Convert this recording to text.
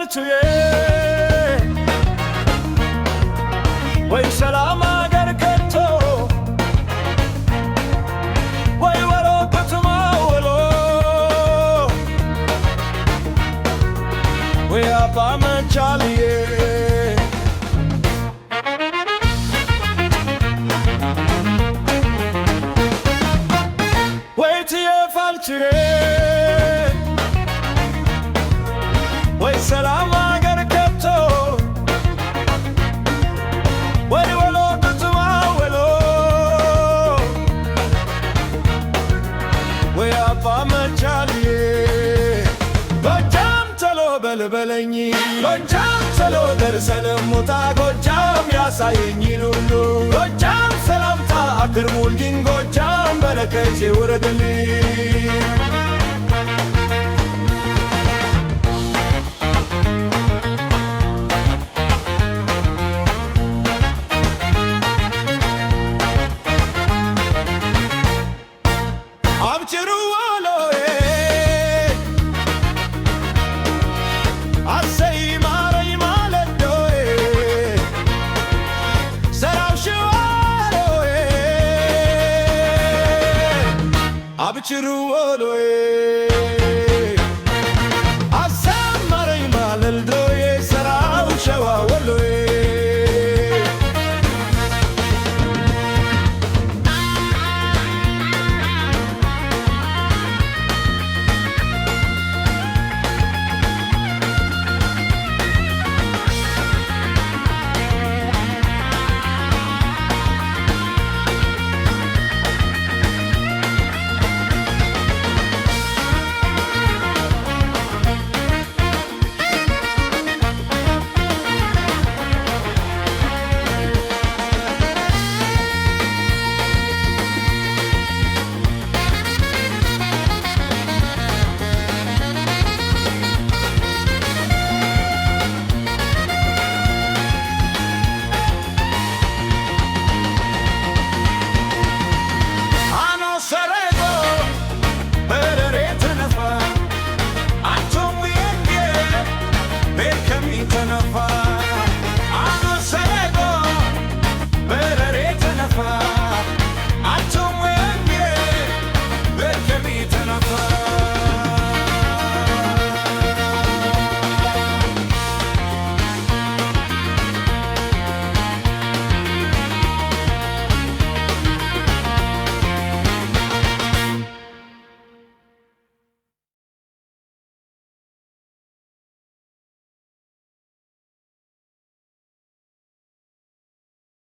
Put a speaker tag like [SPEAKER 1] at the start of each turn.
[SPEAKER 1] ፈልችዬ ወይ ሰላም አገር ከቶ ወይ ወሎ ከተማ ወሎ ወይ አባ መቻልዬ ወይ ትዬ ፈልችዬ ወይ ሰላም አገር ከቶ ወይ ወሎ ከተማ ወሎ ወይ አባ መቻልዬ ጎጃም ቶሎ በልበለኝ ጎጃም ቶሎ ደርሰን ሙታ ጎጃም ያሳየኝ ሉሉ ጎጃም ሰላምታ አቅርቡልኝ ጎጃም በረከቴ ውረድልኝ አብችሩ ወሎዬ አሰይ ማረኝ ማለዶዬ ሰላም ሽዋሎዬ አብችሩ ወሎዬ